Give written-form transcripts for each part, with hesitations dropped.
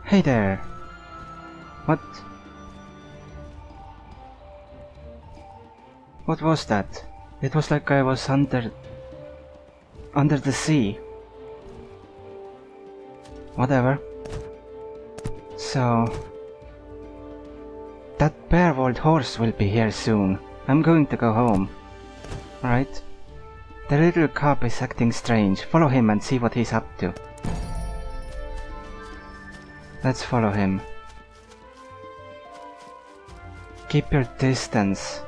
Hey there! What? What was that? It was like I was under the sea. Whatever. So... that bare-walled horse will be here soon. I'm going to go home. Alright. The little cub is acting strange. Follow him and see what he's up to. Let's follow him. Keep your distance.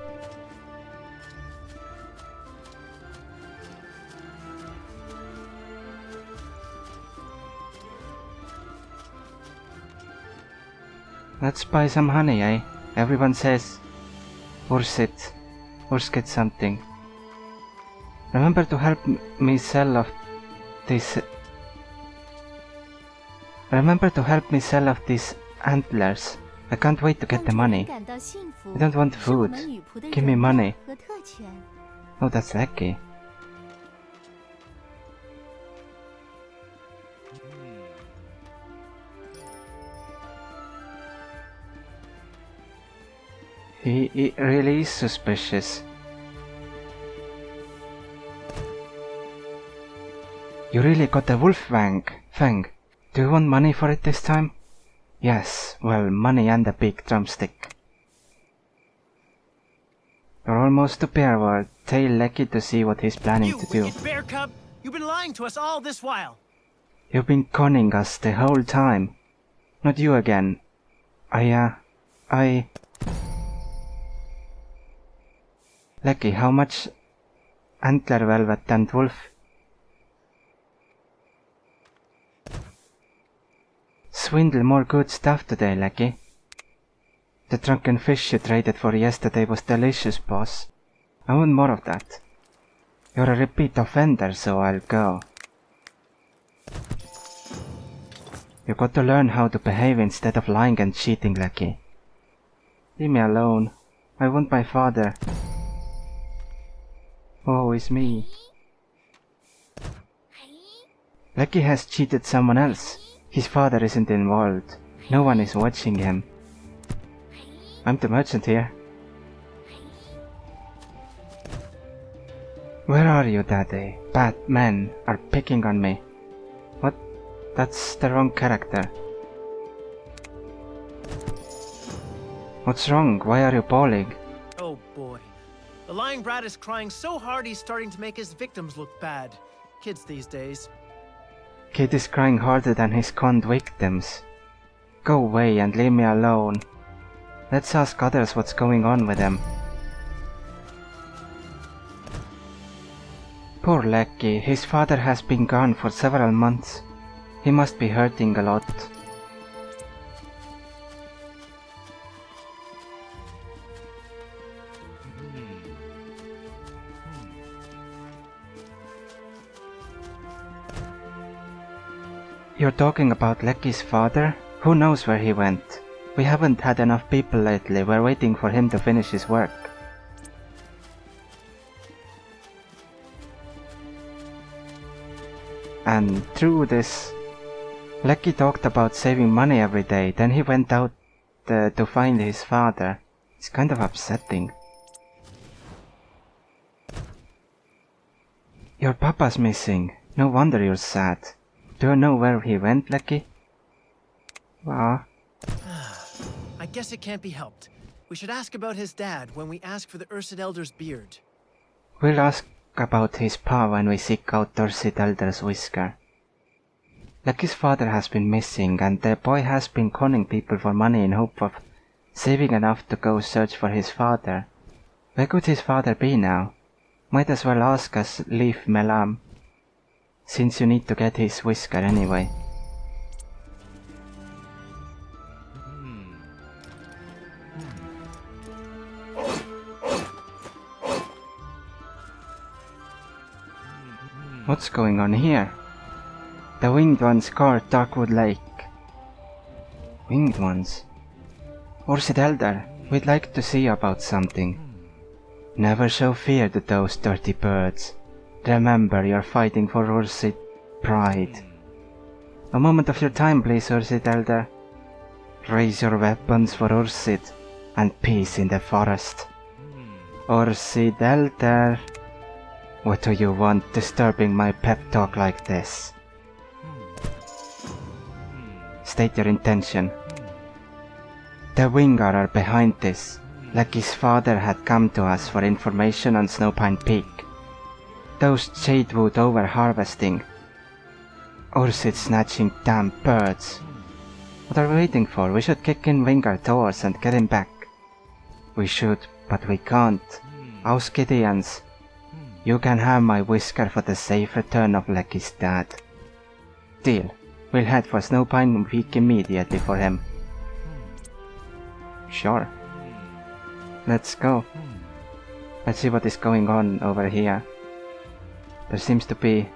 Let's buy some honey, eh? Everyone says, Urs get something. Remember to help me sell off this. Remember to help me sell off these antlers. I can't wait to get the money. I don't want food. Give me money. Oh, that's lucky. He really is suspicious. You really got a wolf fang. Do you want money for it this time? Yes, well, money and a big drumstick. You're almost to Bearward. Tell Lecky to see what he's planning to do. You wicked bear cub! You've been lying to us all this while! You've been conning us the whole time. Not you again. Lecky, how much antler velvet and wolf? Swindle more good stuff today, Lecky. The drunken fish you traded for yesterday was delicious, boss. I want more of that. You're a repeat offender, so I'll go. You got to learn how to behave instead of lying and cheating, Lecky. Leave me alone. I want my father. Oh, it's me. Lecky has cheated someone else. His father isn't involved. No one is watching him. I'm the merchant here. Where are you, Daddy? Bad men are picking on me. What? That's the wrong character. What's wrong? Why are you bawling? Oh boy. The lying brat is crying so hard he's starting to make his victims look bad. Kids these days. Kid is crying harder than his conned victims. Go away and leave me alone. Let's ask others what's going on with them. Poor Lecky, his father has been gone for several months. He must be hurting a lot. You're talking about Lecky's father? Who knows where he went? We haven't had enough people lately. We're waiting for him to finish his work. And through this, Lecky talked about saving money every day. Then he went out to find his father. It's kind of upsetting. Your papa's missing. No wonder you're sad. Do you know where he went, Lecky? Ah. I guess it can't be helped. We should ask about his dad when we ask for the Ursid Elder's beard. We'll ask about his pa when we seek out Ursid Elder's whisker. Lecky's father has been missing, and the boy has been conning people for money in hope of saving enough to go search for his father. Where could his father be now? Might as well ask us Leaf Melam, since you need to get his whisker anyway. What's going on here? The Winged Ones guard Darkwood Lake. Winged Ones? Ursid Elder, we'd like to see about something. Never show fear to those dirty birds. Remember, you're fighting for Ursid pride. A moment of your time, please, Ursid Elder. Raise your weapons for Ursid and peace in the forest. Ursid Elder, what do you want disturbing my pep talk like this? State your intention. The Wingar are behind this. Lucky's father had come to us for information on Snowpine Peak. Those jadewood over-harvesting. Ursid snatching damn birds. What are we waiting for? We should kick in Wingar doors and get him back. We should, but we can't. Aus Gideons. You can have my whisker for the safe return of Lucky's dad. Deal. We'll head for Snowpine Peak immediately for him. Sure. Let's go. Let's see what is going on over here. There seems to be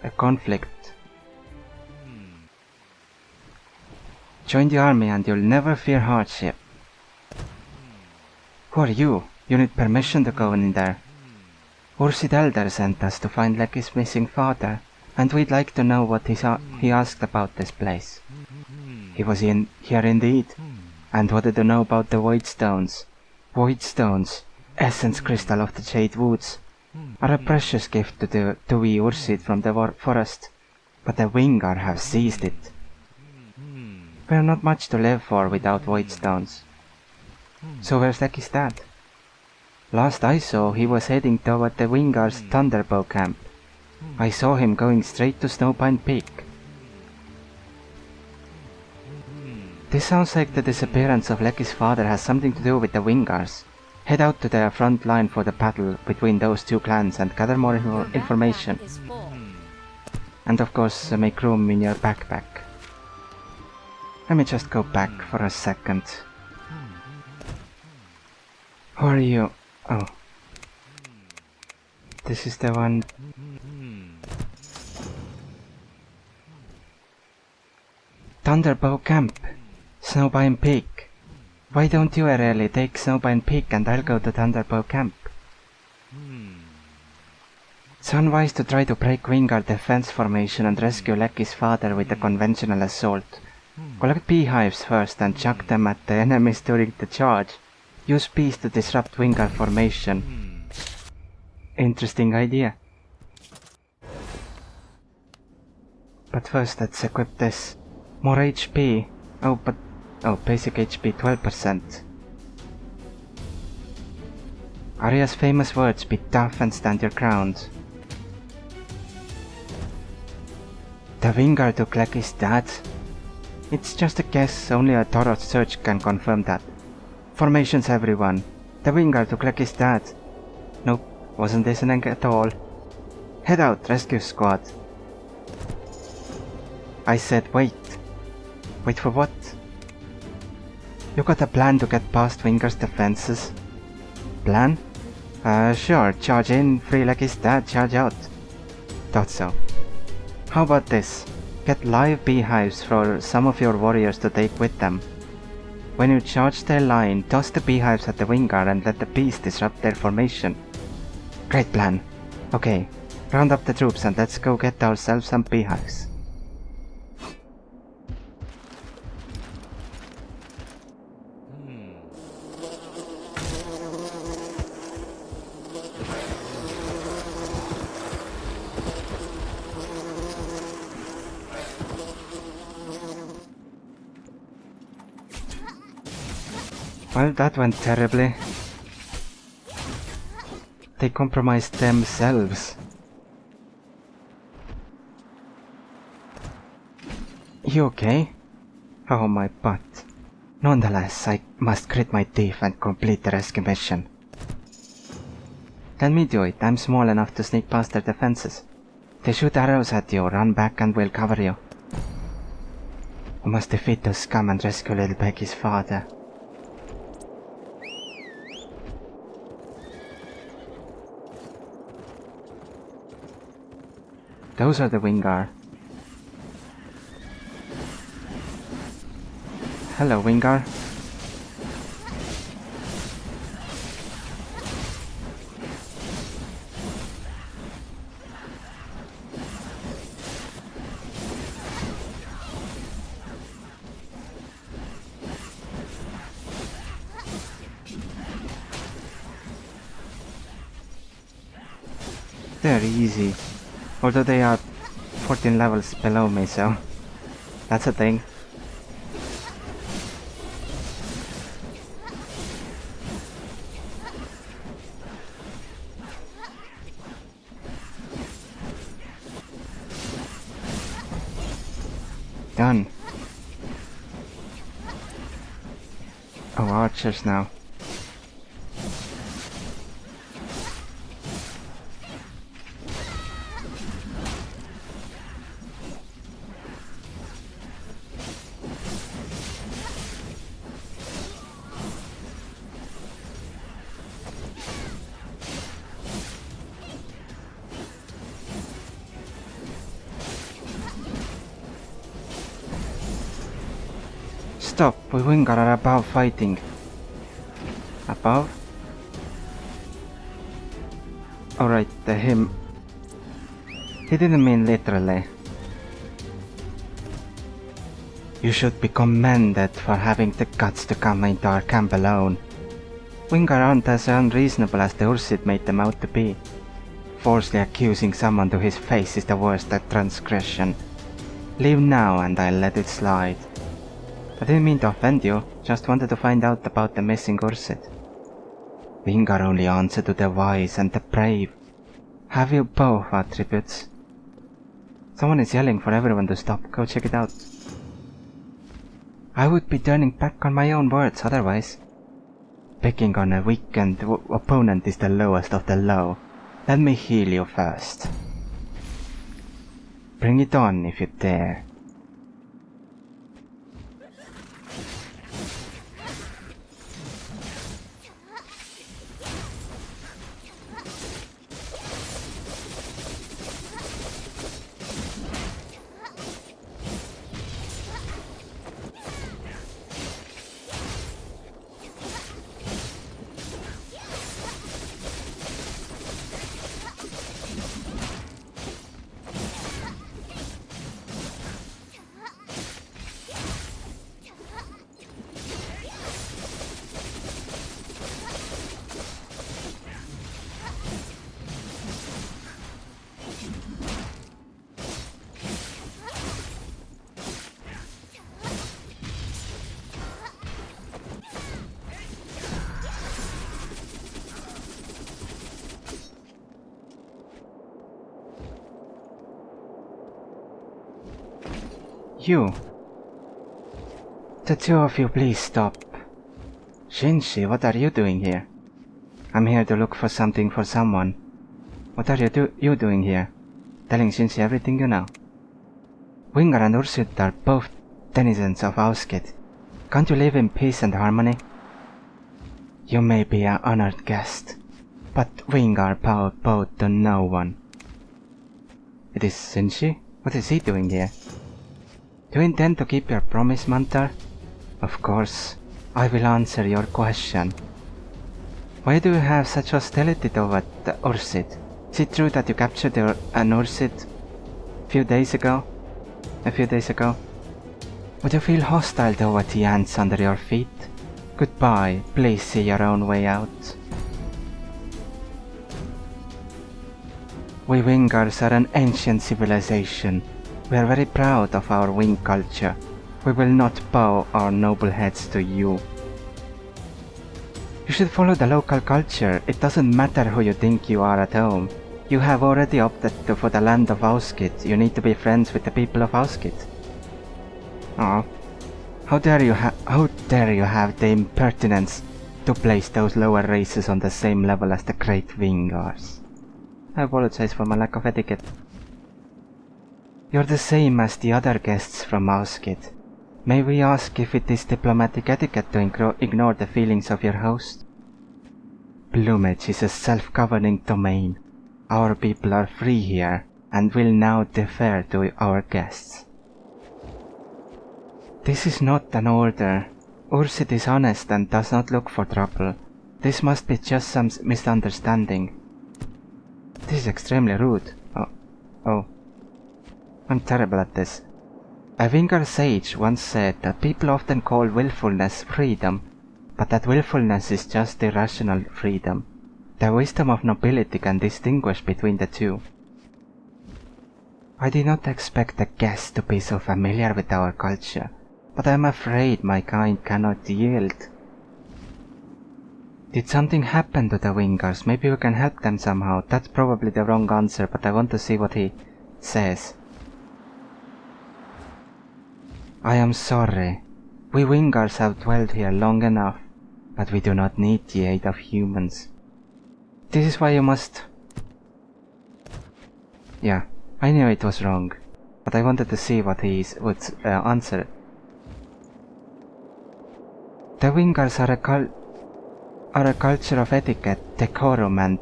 a conflict. Join the army and you'll never fear hardship. Who are you? You need permission to go in there. Ursid Elder sent us to find Lucky's missing father, and we'd like to know what he asked about this place. He was here indeed, and wanted to know about the Void Stones. Void Stones, essence crystal of the Jade Woods, are a precious gift to we Ursid from the forest, but the Wingar have seized it. We are not much to live for without Void Stones. So where's Lucky's dad? Last I saw, he was heading toward the Wingar's Thunderbow camp. I saw him going straight to Snowpine Peak. This sounds like the disappearance of Lucky's father has something to do with the Wingars. Head out to the front line for the battle between those two clans and gather more information. And of course, make room in your backpack. Let me just go back for a second. Who are you? Oh. This is the one. Thunderbow Camp. Snowpine Peak. Why don't you really take Snowpine Peak and I'll go to Thunderbow Camp? It's unwise to try to break Wingar defense formation and rescue Lucky's father with a conventional assault. Collect beehives first and chuck them at the enemies during the charge. Use bees to disrupt Wingar formation. Interesting idea. But first let's equip this. More HP. Basic HP 12%. Arya's famous words, be tough and stand your ground. The Wingar took Lucky's dad? It's just a guess, only a thorough search can confirm that. Formations everyone. The Wingar took Lucky's dad. Nope, wasn't listening at all. Head out, rescue squad. I said wait. Wait for what? You got a plan to get past Wingar's defenses? Plan? Sure, charge in, free Lucky's dad, charge out. Thought so. How about this? Get live beehives for some of your warriors to take with them. When you charge their line, toss the beehives at the Wingar and let the bees disrupt their formation. Great plan. Okay, round up the troops and let's go get ourselves some beehives. Well, that went terribly. They compromised themselves. You okay? Oh, my butt. Nonetheless, I must grit my teeth and complete the rescue mission. Let me do it. I'm small enough to sneak past their defenses. They shoot arrows at you, run back and we'll cover you. We must defeat those scum and rescue little Becky's father. Those are the Wingar. Hello, Wingar. They're easy. Although they are 14 levels below me, so that's a thing. Done. Oh, archers now. Stop, we Wingar are above fighting. Above? Alright, him. He didn't mean literally. You should be commended for having the guts to come into our camp alone. Wingar aren't as unreasonable as the Ursid made them out to be. Falsely accusing someone to his face is the worst transgression. Leave now and I'll let it slide. I didn't mean to offend you, just wanted to find out about the missing Ursid. Wingar only answer to the wise and the brave. Have you both attributes? Someone is yelling for everyone to stop, go check it out. I would be turning back on my own words otherwise. Picking on a weakened opponent is the lowest of the low. Let me heal you first. Bring it on if you dare. You. The two of you, please stop. Shinji, what are you doing here? I'm here to look for something for someone. What are you doing here? Telling Shinji everything you know. Wingar and Ursid are both denizens of Auskit. Can't you live in peace and harmony? You may be an honored guest, but Wingar bowed to no one. It is Shinji? What is he doing here? Do you intend to keep your promise, Mantar? Of course, I will answer your question. Why do you have such hostility toward the Ursid? Is it true that you captured an Ursid a few days ago? Would you feel hostile toward the ants under your feet? Goodbye, please see your own way out. We Wingars are an ancient civilization. We are very proud of our wing culture. We will not bow our noble heads to you. You should follow the local culture. It doesn't matter who you think you are at home. You have already opted for the land of Auskit. You need to be friends with the people of Auskit. Oh, how dare you have the impertinence to place those lower races on the same level as the great Wingars. I apologize for my lack of etiquette. You're the same as the other guests from Auskit. May we ask if it is diplomatic etiquette to ignore the feelings of your host? Plumage is a self-governing domain. Our people are free here, and will now defer to our guests. This is not an order. Ursid is honest and does not look for trouble. This must be just some misunderstanding. This is extremely rude. Oh. I'm terrible at this. A Wingar sage once said that people often call willfulness freedom, but that willfulness is just irrational freedom. The wisdom of nobility can distinguish between the two. I did not expect the guest to be so familiar with our culture, but I am afraid my kind cannot yield. Did something happen to the Wingars? Maybe we can help them somehow. That's probably the wrong answer, but I want to see what he says. I am sorry. We Wingars have dwelled here long enough, but we do not need the aid of humans. This is why you must... Yeah, I knew it was wrong, but I wanted to see what he would answer. The Wingars are a culture of etiquette, decorum and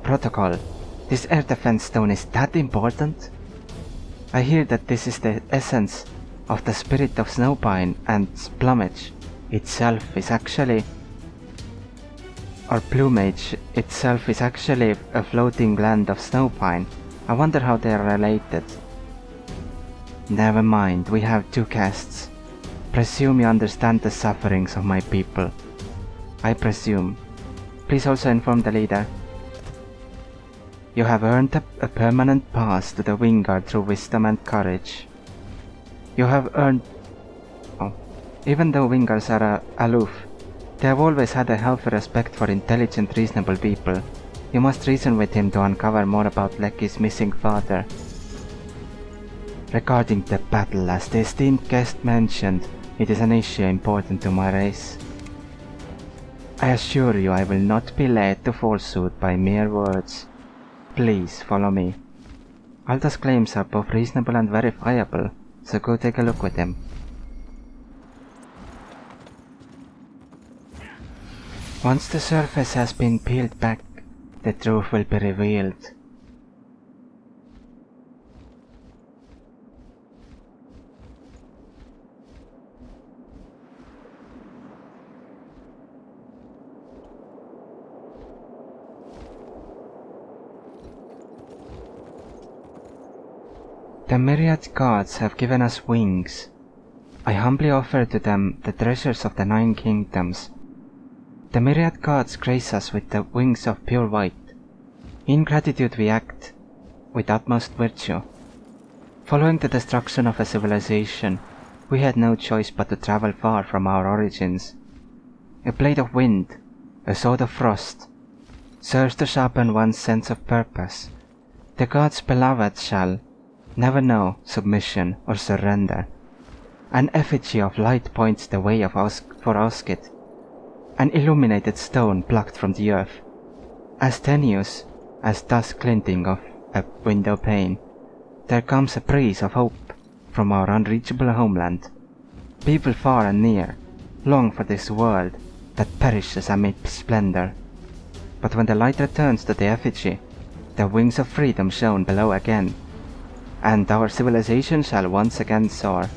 protocol. This air defense stone is that important? I hear that this is the essence of the spirit of Snowpine, and plumage itself is actually... or plumage itself is actually a floating land of Snowpine. I wonder how they are related. Never mind, we have 2 guests. Presume you understand the sufferings of my people. I presume. Please also inform the leader. You have earned a permanent pass to the Vanguard through wisdom and courage. You have earned... Oh. Even though Wingars are aloof, they have always had a healthy respect for intelligent, reasonable people. You must reason with him to uncover more about Lecky's missing father. Regarding the battle, as the esteemed guest mentioned, it is an issue important to my race. I assure you I will not be led to falsehood by mere words. Please follow me. Alda's claims are both reasonable and verifiable, so go take a look with him. Once the surface has been peeled back, the truth will be revealed. The myriad gods have given us wings. I humbly offer to them the treasures of the 9 kingdoms. The myriad gods grace us with the wings of pure white. In gratitude we act with utmost virtue. Following the destruction of a civilization, we had no choice but to travel far from our origins. A blade of wind, a sword of frost, serves to sharpen one's sense of purpose. The gods' beloved shall never know submission or surrender. An effigy of light points the way for Oskit, an illuminated stone plucked from the earth, as tenuous as dust glinting off a window pane. There comes a breeze of hope from our unreachable homeland. People far and near long for this world that perishes amid splendor. But when the light returns to the effigy, the wings of freedom shone below again, and our civilization shall once again soar.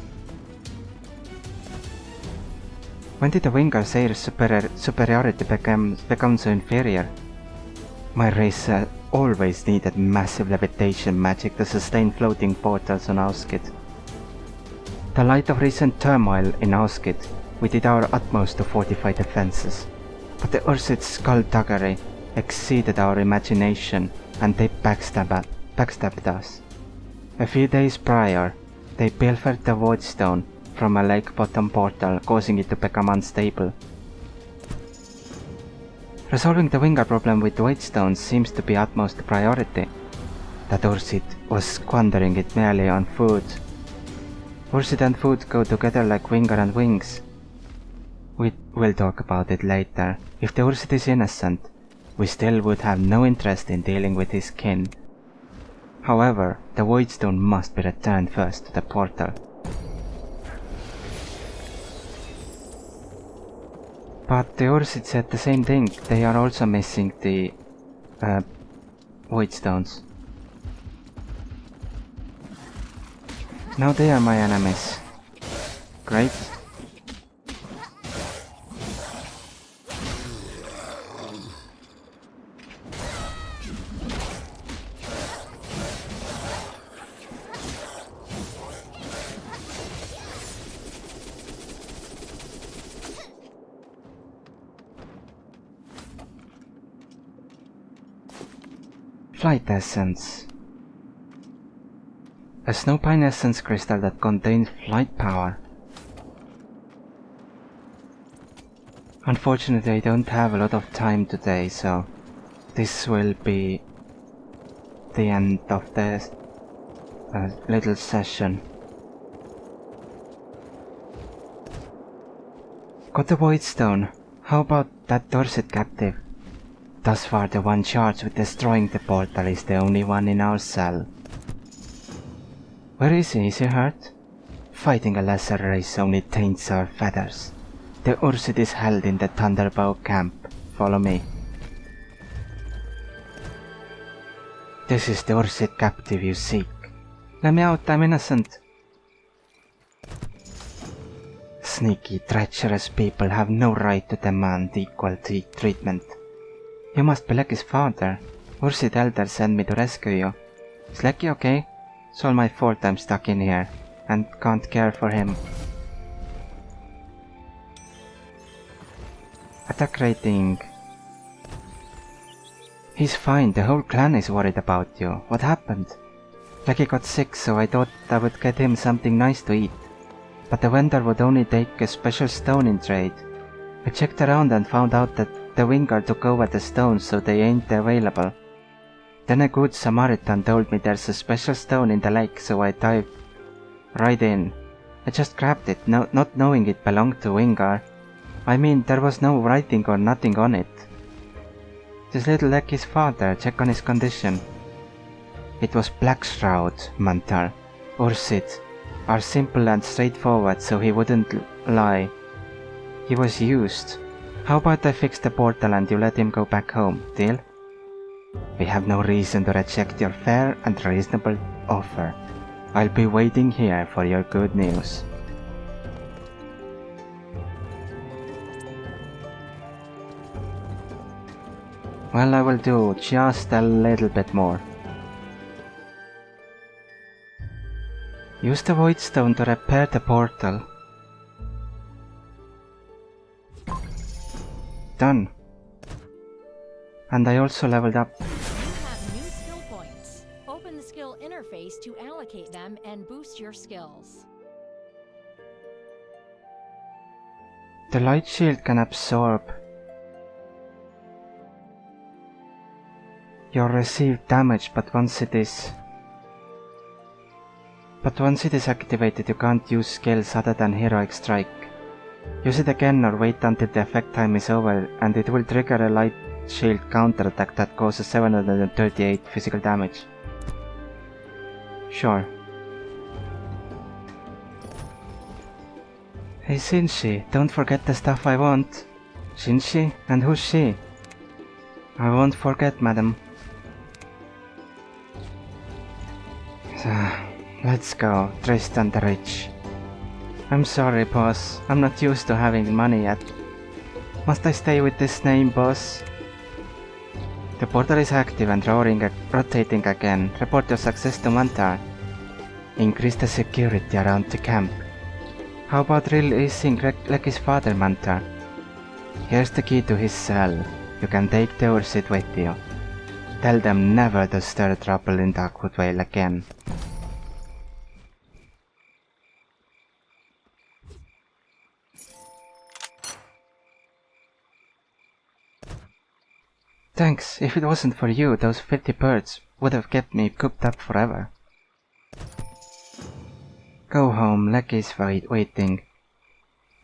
When did the Wingar's air superiority become so inferior? My race always needed massive levitation magic to sustain floating portals on Auskit. The light of recent turmoil in Auskit, we did our utmost to fortify defenses, but the Ursit's skullduggery exceeded our imagination, and they backstabbed us. A few days prior, they pilfered the Voidstone from a lake-bottom portal, causing it to become unstable. Resolving the Wingar problem with Voidstones seems to be utmost priority. That Ursit was squandering it merely on food. Ursit and food go together like Wingar and wings. We will talk about it later. If the Ursit is innocent, we still would have no interest in dealing with his kin. However, the Voidstone must be returned first to the portal. But the Ursit said the same thing. They are also missing the Voidstones. Now they are my enemies. Great. Flight essence. A snowpine essence crystal that contains flight power. Unfortunately, I don't have a lot of time today, so this will be the end of this little session. Got the Void Stone. How about that Dorset captive? Thus far, the one charged with destroying the portal is the only one in our cell. Where is he? Is he hurt? Fighting a lesser race only taints our feathers. The Ursid is held in the Thunderbow camp. Follow me. This is the Ursid captive you seek. Let me out, I'm innocent. Sneaky, treacherous people have no right to demand equal treatment. You must be Lecky's father. Ursid Elder sent me to rescue you. Is Lecky okay? It's all my fault I'm stuck in here, and can't care for him. Attack rating. He's fine, the whole clan is worried about you. What happened? Lecky got sick, so I thought I would get him something nice to eat. But the vendor would only take a special stone in trade. I checked around and found out that the Wingar took over the stones, so they ain't available. Then a good Samaritan told me there's a special stone in the lake, so I dived right in. I just grabbed it, not knowing it belonged to Wingar. I mean, there was no writing or nothing on it. This little Lecky's father, check on his condition. It was Black Shroud, Mantar. Ursid are simple and straightforward, so he wouldn't lie. He was used. How about I fix the portal and you let him go back home, deal? We have no reason to reject your fair and reasonable offer. I'll be waiting here for your good news. Well, I will do just a little bit more. Use the Void Stone to repair the portal. Done. And I also leveled up. You have new skill points. Open the skill interface to allocate them and boost your skills. The light shield can absorb your received damage, but once it is activated, you can't use skills other than Heroic Strike. Use it again or wait until the effect time is over, and it will trigger a light shield counterattack that causes 738 physical damage. Sure. Hey Shinshi, don't forget the stuff I want. Shinshi? And who's she? I won't forget, madam. Let's go, Tristan the Rich. I'm sorry, boss. I'm not used to having money yet. Must I stay with this name, boss? The portal is active and rotating again. Report your success to Mantar. Increase the security around the camp. How about releasing Lecky's father, Mantar? Here's the key to his cell. You can take the Ursid with you. Tell them never to stir trouble in Darkwood Vale again. Thanks. If it wasn't for you, those filthy birds would have kept me cooped up forever. Go home, Lecky's waiting.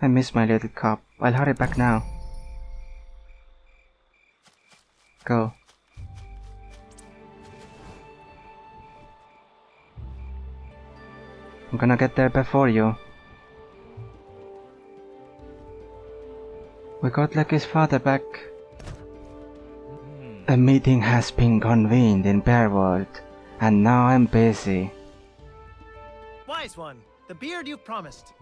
I miss my little cop. I'll hurry back now. Go. I'm gonna get there before you. We got Lecky's father back. A meeting has been convened in Bearworld, and now I'm busy. Wise one, the beard you promised.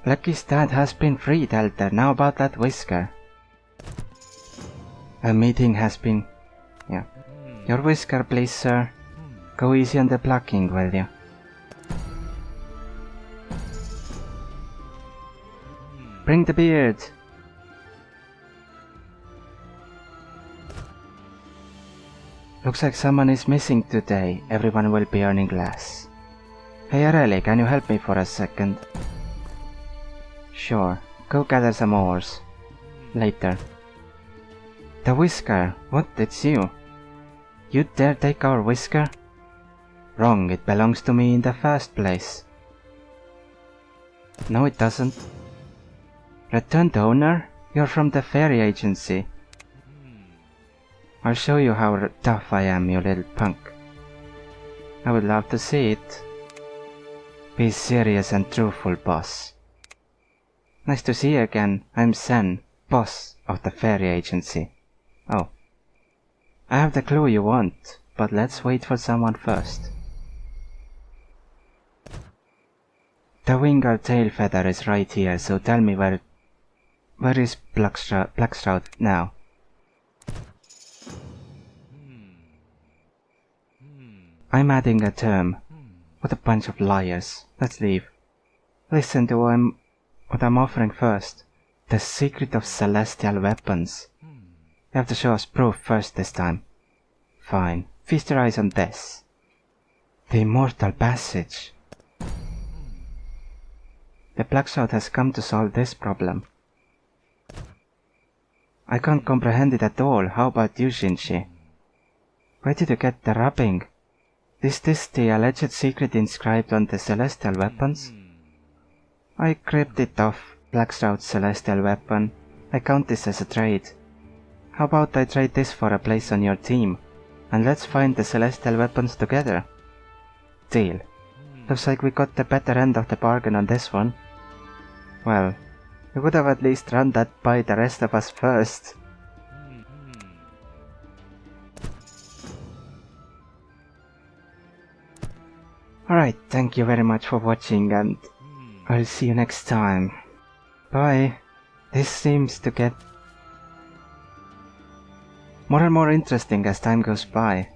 Lecky's dad has been freed, Elder. Now about that whisker. A meeting has been... Yeah. Your whisker, please, sir. Go easy on the plucking, will you? Bring the beard. Looks like someone is missing today. Everyone will be earning less. Hey Areli, can you help me for a second? Sure, go gather some ores. Later. The Whisker, what? It's you? You dare take our Whisker? Wrong, it belongs to me in the first place. No, it doesn't. Returned owner? You're from the ferry agency. I'll show you how tough I am, you little punk. I would love to see it. Be serious and truthful, boss. Nice to see you again. I'm Sen, boss of the ferry agency. Oh. I have the clue you want, but let's wait for someone first. The Wingar tail feather is right here, so tell me where is Blackshroud now? I'm adding a term. What a bunch of liars. Let's leave. Listen to what I'm offering first. The secret of celestial weapons. You have to show us proof first this time. Fine. Feast your eyes on this. The immortal passage. The Blackshroud has come to solve this problem. I can't comprehend it at all. How about you, Shinji? Where did you get the rubbing? Is this the alleged secret inscribed on the celestial weapons? I gripped it off Blackshroud's celestial weapon. I count this as a trade. How about I trade this for a place on your team, and let's find the celestial weapons together? Deal. Looks like we got the better end of the bargain on this one. Well, we would have at least run that by the rest of us first. Alright, thank you very much for watching, and I'll see you next time. Bye. This seems to get more and more interesting as time goes by.